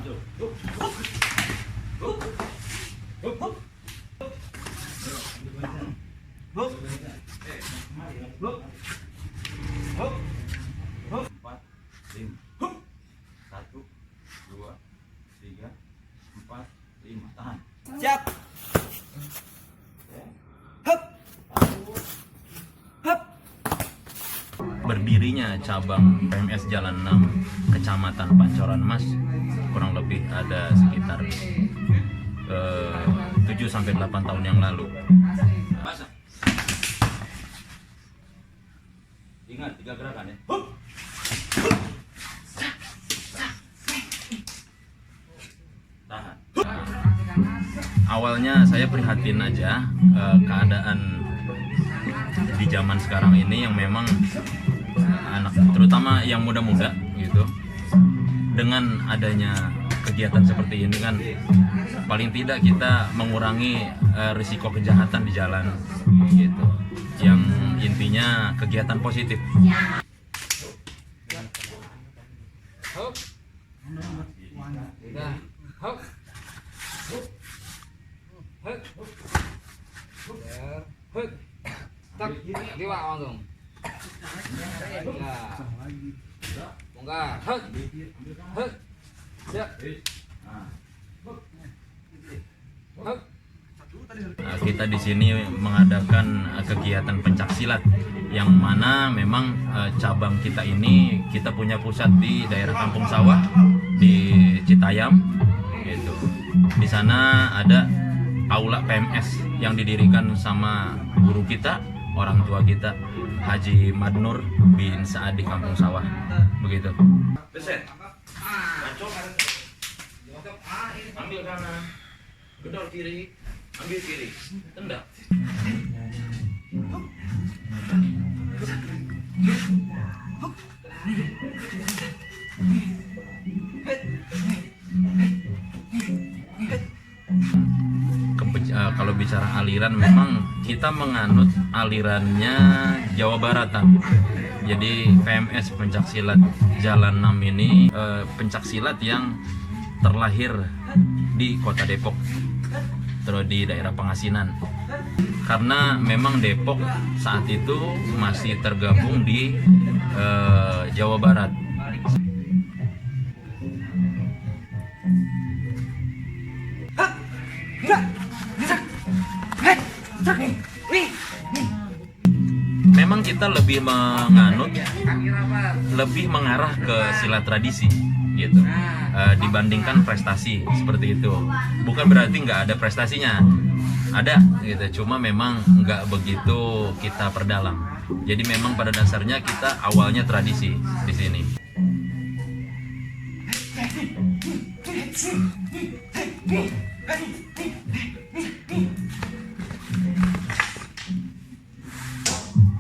Tahan. Siap. Berdirinya cabang PMS Jalan 6 Kecamatan Pancoran Mas kurang lebih ada sekitar 7-8 tahun yang lalu. Ingat 3 gerakan ya. Tahan. Awalnya saya prihatin aja keadaan di zaman sekarang ini yang memang anak, terutama yang muda-muda gitu, dengan adanya kegiatan seperti ini kan paling tidak kita mengurangi risiko kejahatan di jalan gitu, yang intinya kegiatan positif. Tak, liwa langsung. Ya. Bongkar. Hek. Hek. Siap. Hek. Kita di sini mengadakan kegiatan pencak silat yang mana memang cabang kita ini kita punya pusat di daerah Kampung Sawah di Citayam gitu. Di sana ada aula PMS yang didirikan sama guru kita, orang tua kita, Haji Madnur bin Saad di Kampung Sawah, begitu. Beset, acok, ambil kanan, gedor kiri, ambil kiri, tendang. Kalau bicara aliran, memang kita menganut alirannya Jawa Baratan. Jadi PMS Pencaksilat Jalan 6 ini pencaksilat yang terlahir di Kota Depok, terus di daerah Pangasinan. Karena memang Depok saat itu masih tergabung di Jawa Barat. Memang kita lebih mengarah ke silat tradisi gitu, dibandingkan prestasi seperti itu. Bukan berarti nggak ada prestasinya, ada gitu, cuma memang nggak begitu kita perdalam. Jadi memang pada dasarnya kita awalnya tradisi di sini.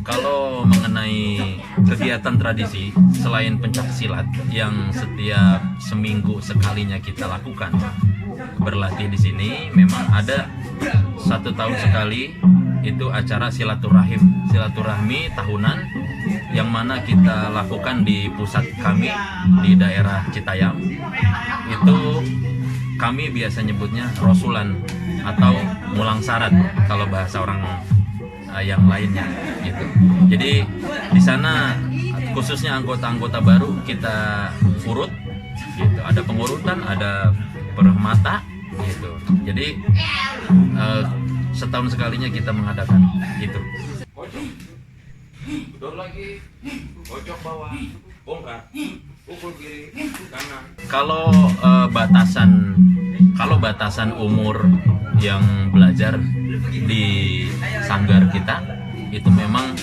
Kalau mengenai kegiatan tradisi, selain pencak silat yang setiap seminggu sekalinya kita lakukan, berlatih di sini, memang ada 1 tahun sekali itu acara silaturahmi tahunan yang mana kita lakukan di pusat kami di daerah Citayam. Itu kami biasa nyebutnya rosulan atau mulang syarat kalau bahasa orang yang lainnya gitu. Jadi di sana khususnya anggota-anggota baru kita urut gitu. Ada pengurutan, ada permata gitu. Jadi setahun sekalinya kita mengadakan itu. Dor lagi, pojok bawah, bongkar, pukul kiri, kanan. Kalau batasan umur yang belajar di sanggar kita itu memang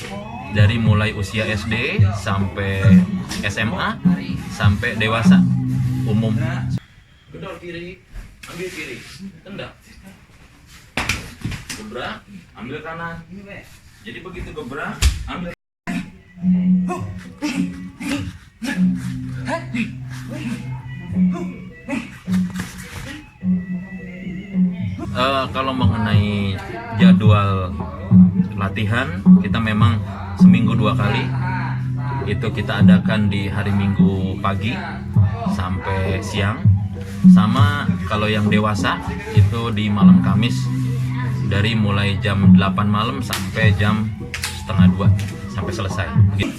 dari mulai usia SD sampai SMA sampai dewasa umum. Gedor kiri, ambil kiri, tendang. Gebrak, ambil kanan. Jadi begitu gebrak, ambil. Kalau mengenai jadwal latihan, kita memang seminggu 2 kali. Itu kita adakan di hari Minggu pagi sampai siang. Sama kalau yang dewasa itu di malam Kamis dari mulai jam 8 malam sampai jam setengah 2 sampai selesai. Begitu.